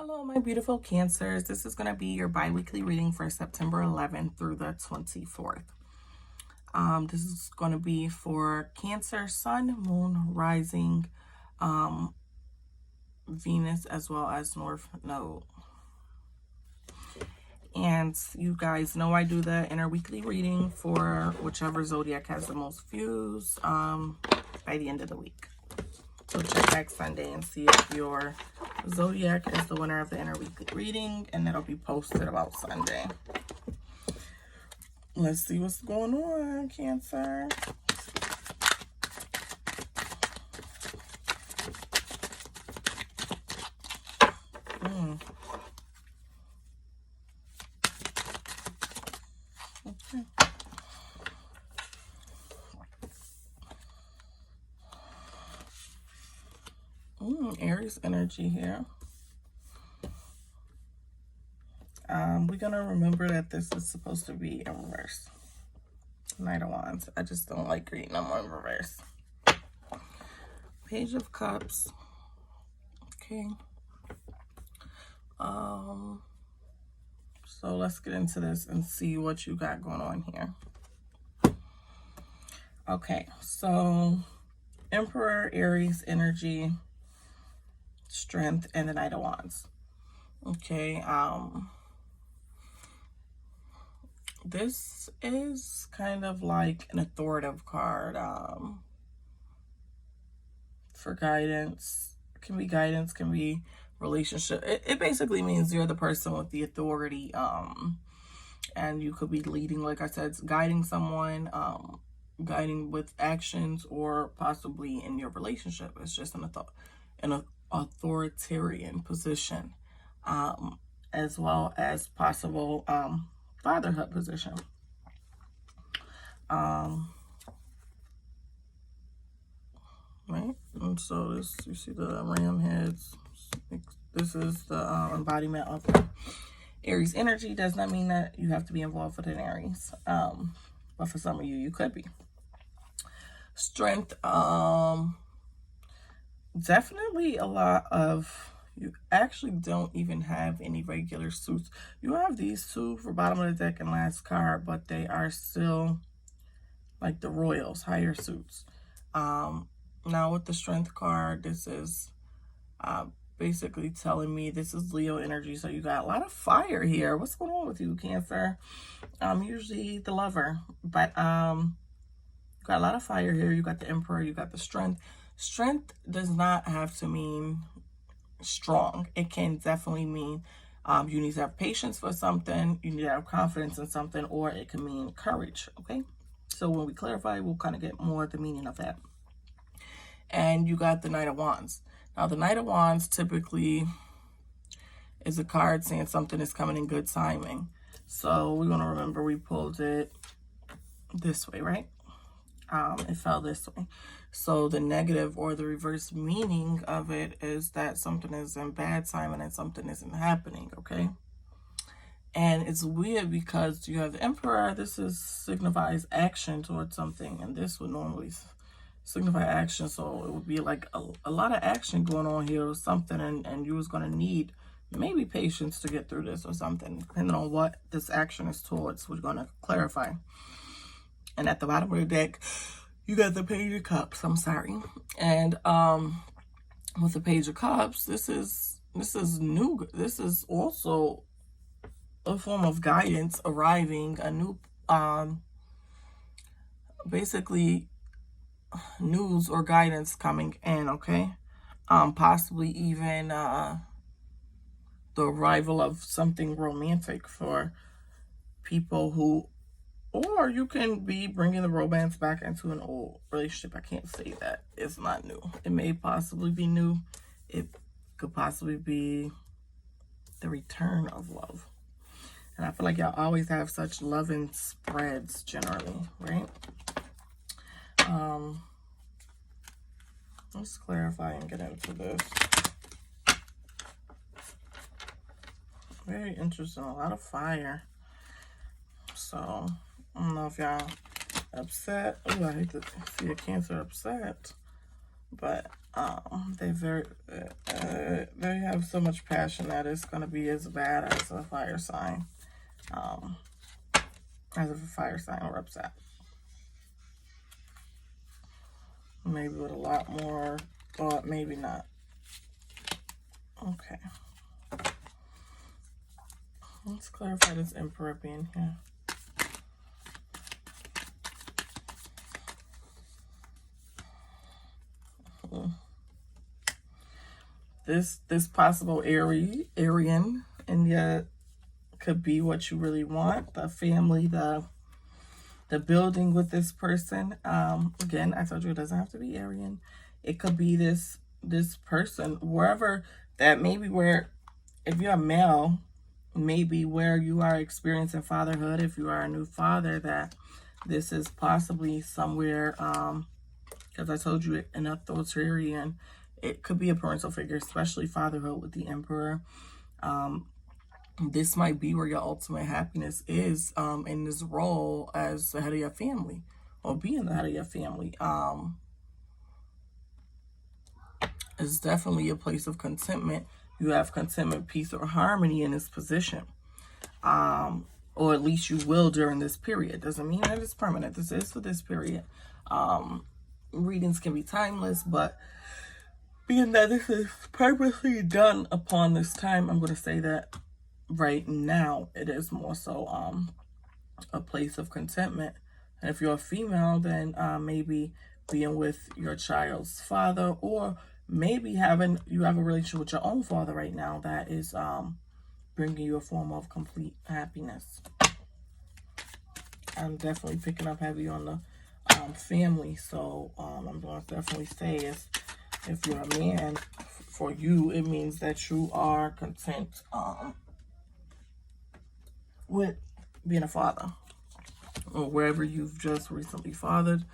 Hello, my beautiful Cancers. This is going to be your bi-weekly reading for September 11th through the 24th. This is going to be for Cancer, Sun, Moon, Rising, Venus, as well as North Node. And you guys know I do the inner weekly reading for whichever zodiac has the most views by the end of the week. So check back Sunday and see if your zodiac is the winner of the inner weekly reading, and it'll be posted about Sunday. Let's see what's going on, Cancer. Okay. Aries energy here. We're going to remember that this is supposed to be in reverse. Knight of Wands. I just don't like reading them in reverse. Page of Cups. Okay. So let's get into this and see what you got going on here. Okay, so Emperor, Aries energy, Strength, and the Knight of Wands. Okay, this is kind of like an authoritative card for guidance. Can be guidance, can be relationship. It basically means you're the person with the authority, and you could be leading, like I said, guiding someone, guiding with actions, or possibly in your relationship. It's just an authoritarian position, as well as possible fatherhood position. Right, and so this, you see the ram heads. This is the embodiment of Aries energy. Does not mean that you have to be involved with an Aries, but for some of you, you could be. Strength, definitely a lot of, you actually don't even have any regular suits. You have these two for bottom of the deck and last card, but they are still like the royals, higher suits. Now with the Strength card, this is basically telling me this is Leo energy. So you got a lot of fire here. What's going on with you, Cancer? Usually the Lover, but you got a lot of fire here. You got the Emperor, you got the Strength. Strength does not have to mean strong. It can definitely mean you need to have patience for something, you need to have confidence in something, or it can mean courage. Okay, so when we clarify, we'll kind of get more of the meaning of that. And you got the Knight of Wands. Now the Knight of Wands typically is a card saying something is coming in good timing. So we're going to remember we pulled it this way, right? It fell this way. So the negative or the reverse meaning of it is that something is in bad timing and something isn't happening, okay? And it's weird because you have the Emperor. This signifies action towards something, and this would normally signify action. So it would be like a lot of action going on here or something, and you was going to need maybe patience to get through this or something, depending on what this action is towards. We're going to clarify. And at the bottom of the deck, you got the Page of Cups. I'm sorry. And with the Page of Cups, this is new. This is also a form of guidance arriving, a new basically news or guidance coming in, okay? Possibly even the arrival of something romantic for people who, or you can be bringing the romance back into an old relationship. I can't say that. It's not new. It may possibly be new. It could possibly be the return of love. And I feel like y'all always have such loving spreads generally, right? Let's clarify and get into this. Very interesting. A lot of fire. So I don't know if y'all upset. Oh, I hate to see a Cancer upset, but They have so much passion that it's going to be as bad as a fire sign. As if a fire sign were upset. Maybe with a lot more thought, maybe not. Okay. Let's clarify this Emperor being here. This possible Aryan, and yet could be what you really want. The family, the building with this person. Again, I told you it doesn't have to be Aryan. It could be this person, wherever that, maybe where, if you're a male, maybe where you are experiencing fatherhood, if you are a new father, that this is possibly somewhere, because I told you in authoritarian, it could be a parental figure, especially fatherhood with the Emperor. This might be where your ultimate happiness is, in this role as the head of your family, or being the head of your family. It's definitely a place of contentment. You have contentment, peace, or harmony in this position. Or at least you will during this period. Doesn't mean that it's permanent. This is for this period. Readings can be timeless, but being that this is purposely done upon this time, I'm going to say that right now it is more so a place of contentment. And if you're a female, then maybe being with your child's father, or maybe you have a relationship with your own father right now that is bringing you a form of complete happiness. I'm definitely picking up heavy on the family, so I'm going to definitely say if you're a man, for you, it means that you are content with being a father, or wherever you've just recently fathered,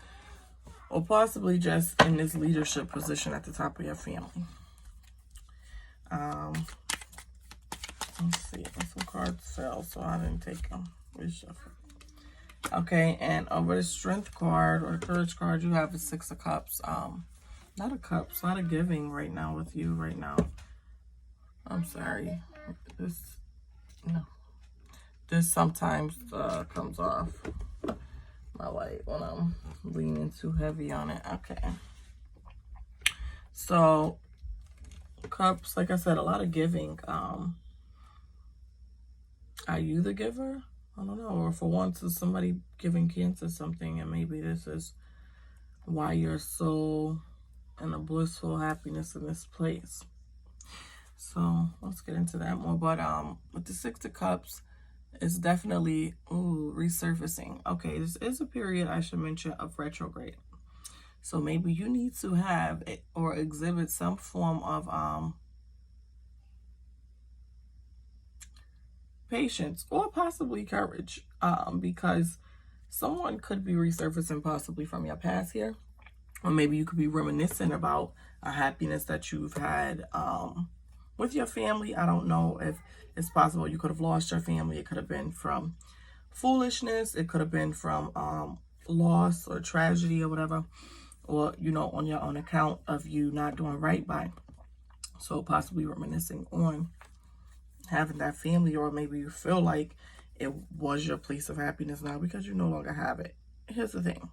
or possibly just in this leadership position at the top of your family. Let's see, some cards fell, so I didn't take them. Reshuffle. Okay, and over the Strength card or Courage card, you have a Six of Cups. Not a cups, not a giving right now with you right now. I'm sorry. This sometimes comes off my light when I'm leaning too heavy on it. Okay. So, cups, like I said, a lot of giving. Are you the giver? I don't know. Or for once, is somebody giving Cancer something, and maybe this is why you're so in a blissful happiness in this place. So let's get into that more. But with the Six of Cups, it's definitely resurfacing. Okay, this is a period, I should mention, of retrograde. So maybe you need to have or exhibit some form of patience or possibly courage, because someone could be resurfacing possibly from your past here. Or maybe you could be reminiscing about a happiness that you've had with your family. I don't know if it's possible you could have lost your family. It could have been from foolishness. It could have been from loss or tragedy or whatever. Or, on your own account of you not doing right by. So possibly reminiscing on having that family, or maybe you feel like it was your place of happiness now because you no longer have it. Here's the thing.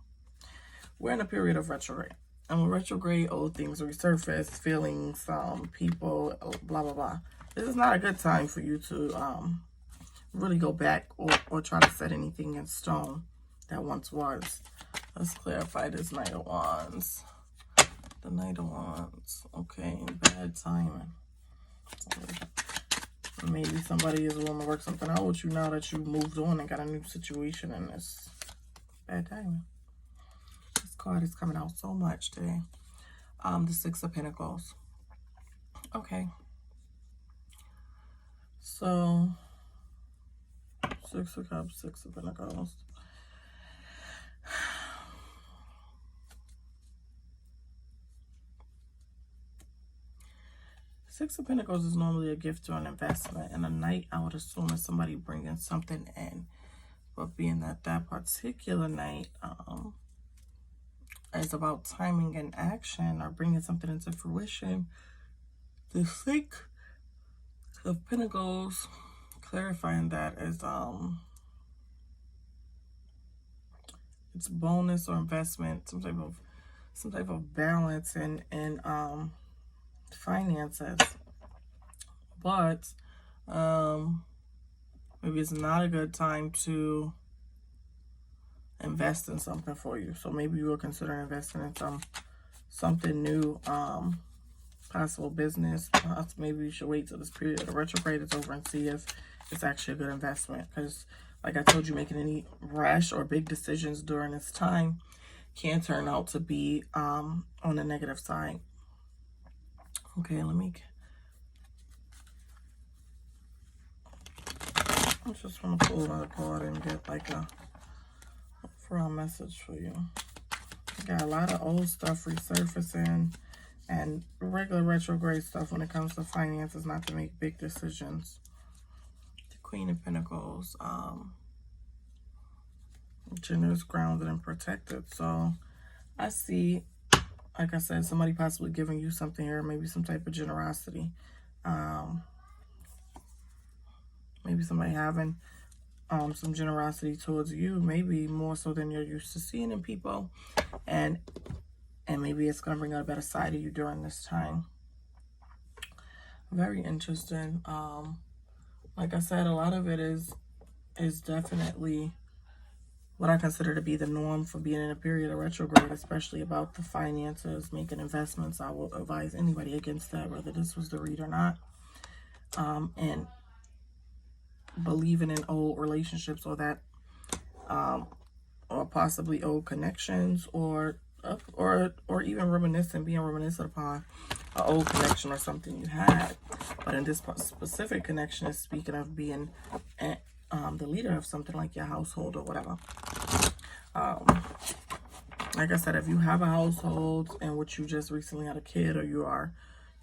We're in a period of retrograde. And with retrograde, old things resurface, feelings, people, blah, blah, blah. This is not a good time for you to really go back or try to set anything in stone that once was. Let's clarify this Knight of Wands. The Knight of Wands. Okay, bad timing. Maybe somebody is willing to work something out with you now that you moved on and got a new situation, and it's bad timing. Card is coming out so much today. The Six of Pentacles. Okay. So, Six of Cups, Six of Pentacles. Six of Pentacles is normally a gift or an investment. And a Knight, I would assume, is somebody bringing something in. But being that particular night, is about timing and action, or bringing something into fruition. The Six of Pentacles, clarifying that is it's bonus or investment, some type of balance in finances. But maybe it's not a good time to invest in something for you. So maybe you will consider investing in something new, possible business. Maybe you should wait till this period of retrograde is over and see if it's actually a good investment. Because like I told you, making any rash or big decisions during this time can turn out to be on the negative side. Okay, I just want to pull another card and get like a overall message for you. Got a lot of old stuff resurfacing and regular retrograde stuff when it comes to finances, not to make big decisions. The Queen of Pentacles, generous, grounded, and protected. So I see, like I said, somebody possibly giving you something here, maybe some type of generosity. Maybe somebody having some generosity towards you, maybe more so than you're used to seeing in people. And maybe it's going to bring out a better side of you during this time. Very interesting. Like I said, a lot of it is definitely what I consider to be the norm for being in a period of retrograde, especially about the finances, making investments. I will advise anybody against that, whether this was the read or not. And believing in old relationships, or that, or possibly old connections, or even being reminiscent upon an old connection or something you had. But in this specific connection, is speaking of being the leader of something like your household or whatever. Like I said, if you have a household in which you just recently had a kid, or you are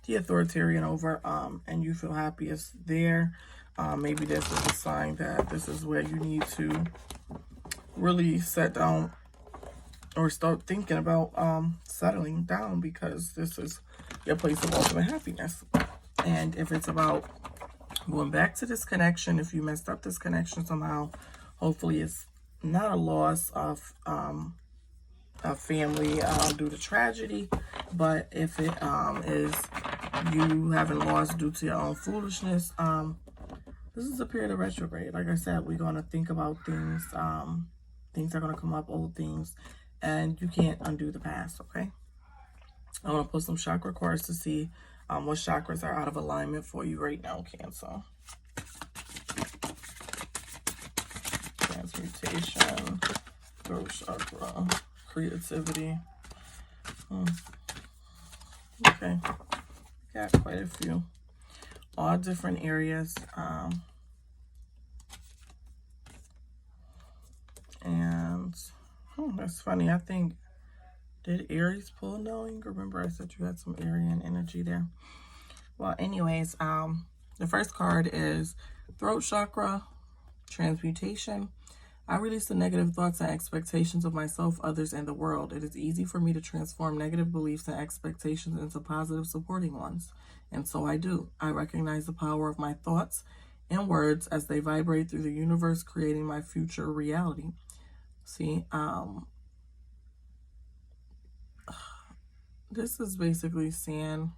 the authoritarian over, and you feel happiest there, maybe this is a sign that this is where you need to really set down or start thinking about settling down, because this is your place of ultimate happiness. And if it's about going back to this connection, if you messed up this connection somehow, hopefully it's not a loss of a family due to tragedy, but if it is you having lost due to your own foolishness, this is a period of retrograde. Like I said, we're going to think about things. Things are going to come up, old things, and you can't undo the past, okay? I want to put some chakra cards to see what chakras are out of alignment for you right now, Cancer. Transmutation, throat chakra, creativity. Okay, got quite a few. All different areas. And that's funny. I think, did Aries pull? No, you remember I said you had some Arian energy there. Well, anyways, the first card is throat chakra, transmutation. I release the negative thoughts and expectations of myself, others, and the world. It is easy for me to transform negative beliefs and expectations into positive, supporting ones. And so I do. I recognize the power of my thoughts and words as they vibrate through the universe, creating my future reality. See, this is basically saying,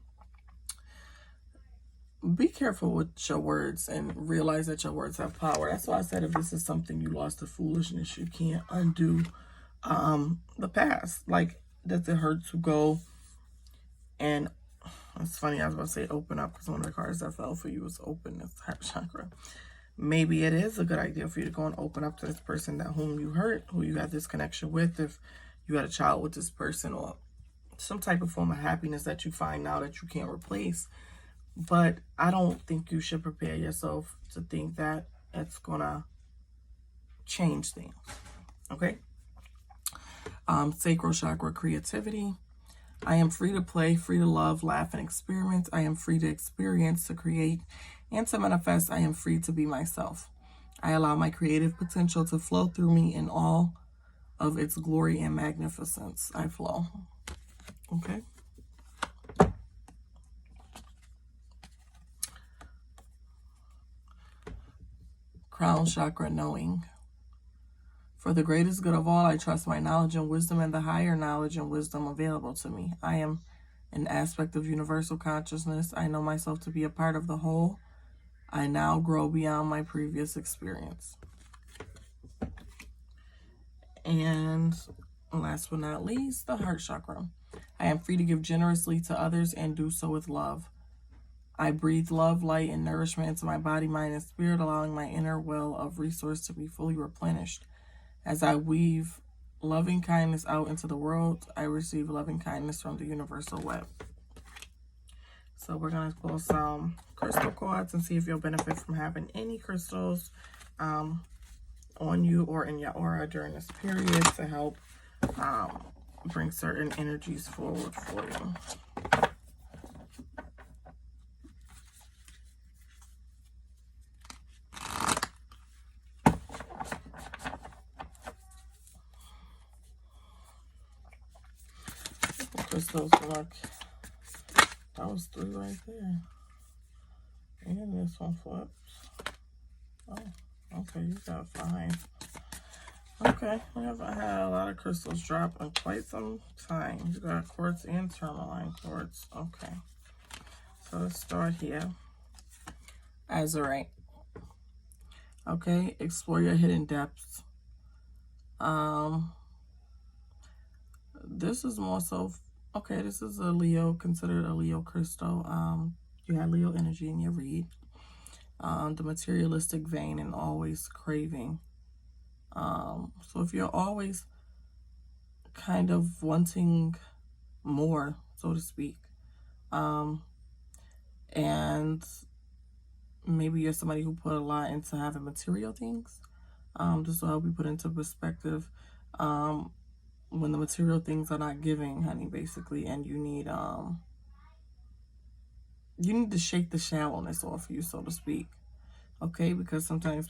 be careful with your words and realize that your words have power. That's why I said, if this is something you lost to foolishness, you can't undo the past. Like, does it hurt to go and, it's funny, I was about to say open up, because one of the cards that fell for you was openness, heart chakra. Maybe it is a good idea for you to go and open up to this person that whom you hurt, who you had this connection with, if you had a child with this person, or some type of form of happiness that you find now that you can't replace. But I don't think you should prepare yourself to think that it's gonna change things, okay? Sacral chakra, creativity. I am free to play, free to love, laugh, and experiment. I am free to experience, to create, and to manifest. I am free to be myself. I allow my creative potential to flow through me in all of its glory and magnificence I flow. Okay. Crown chakra, knowing. For the greatest good of all, I trust my knowledge and wisdom and the higher knowledge and wisdom available to me. I am an aspect of universal consciousness. I know myself to be a part of the whole. I now grow beyond my previous experience. And last but not least, the heart chakra. I am free to give generously to others and do so with love. I breathe love, light, and nourishment into my body, mind, and spirit, allowing my inner well of resource to be fully replenished. As I weave loving kindness out into the world, I receive loving kindness from the universal web. So we're going to pull some crystal quartz and see if you'll benefit from having any crystals on you or in your aura during this period to help bring certain energies forward for you. Crystals look. That was 3 right there. And this one flips. Oh, okay, you got 5. Okay, we haven't had a lot of crystals drop in quite some time. You got quartz and tourmaline quartz. Okay, so let's start here. Azurite. Okay, explore your hidden depths. This is more so. Okay, this is a Leo, considered a Leo crystal. You have Leo energy in your read. The materialistic vein and always craving. So if you're always kind of wanting more, so to speak, and maybe you're somebody who put a lot into having material things, this will help you put into perspective when the material things are not giving, honey, basically, and you need to shake the shallowness off you, so to speak. Okay, because sometimes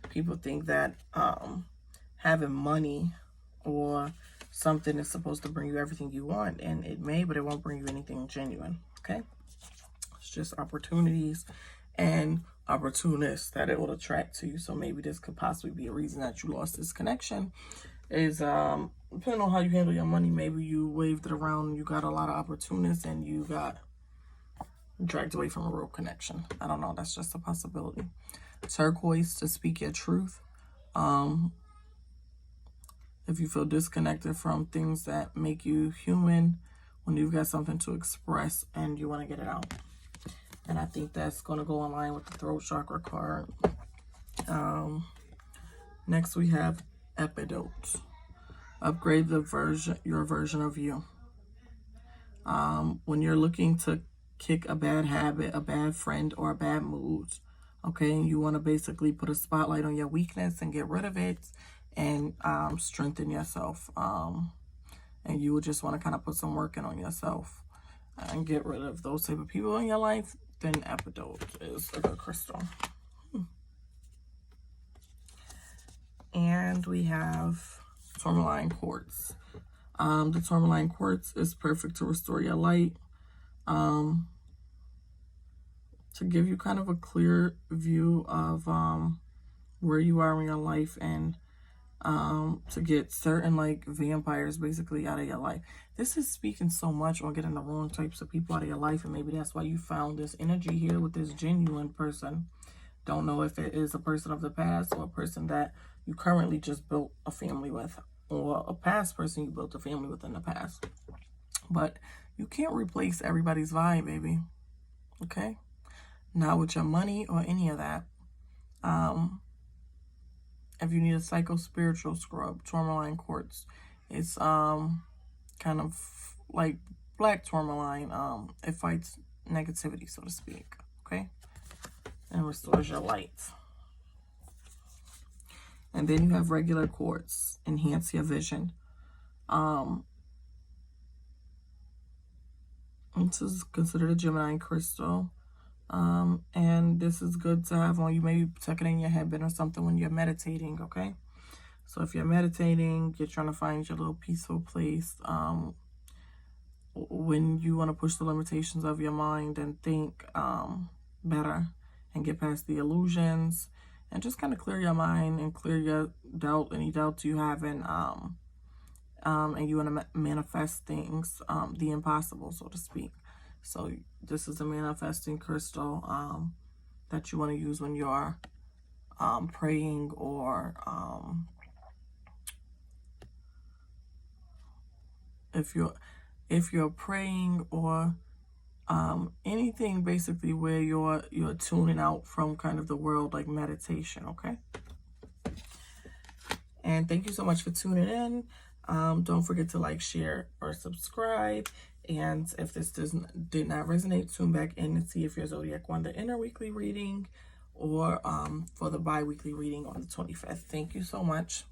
people think that having money or something is supposed to bring you everything you want, and it may, but it won't bring you anything genuine. Okay, it's just opportunities and opportunists that it will attract to you. So maybe this could possibly be a reason that you lost this connection. Is depending on how you handle your money, maybe you waved it around and you got a lot of opportunists and you got dragged away from a real connection. I don't know, that's just a possibility. Turquoise, to speak your truth. If you feel disconnected from things that make you human, when you've got something to express and you want to get it out. And I think that's going to go in line with the throat chakra card. Next we have epidote. Upgrade your version of you. When you're looking to kick a bad habit, a bad friend, or a bad mood, okay, and you want to basically put a spotlight on your weakness and get rid of it and strengthen yourself. And you would just want to kind of put some work in on yourself and get rid of those type of people in your life, then epidote is a good crystal. And we have tourmaline quartz. The tourmaline quartz is perfect to restore your light, to give you kind of a clear view of where you are in your life, and to get certain like vampires basically out of your life. This is speaking so much on getting the wrong types of people out of your life, and maybe that's why you found this energy here with this genuine person. Don't know if it is a person of the past or a person that you currently just built a family with, or a past person you built a family with in the past. But you can't replace everybody's vibe, baby. Okay? Not with your money or any of that. If you need a psycho-spiritual scrub, tourmaline quartz. It's kind of like black tourmaline. It fights negativity, so to speak. Okay? And restores your light. And then you have regular quartz, enhance your vision. This is considered a Gemini crystal. And this is good to have on you, maybe tuck it in your headband or something when you're meditating, okay? So if you're meditating, you're trying to find your little peaceful place, when you want to push the limitations of your mind and think better and get past the illusions and just kind of clear your mind and clear your doubt, any doubts you have, and you want to manifest things, the impossible, so to speak. So this is a manifesting crystal that you want to use when you're praying, or if you're praying, or anything basically where you're tuning out from kind of the world, like meditation. Okay. And thank you so much for tuning in. Don't forget to like, share, or subscribe. And if this did not resonate, tune back in and see if your zodiac won the inner weekly reading, or for the bi-weekly reading on the 25th. Thank you so much.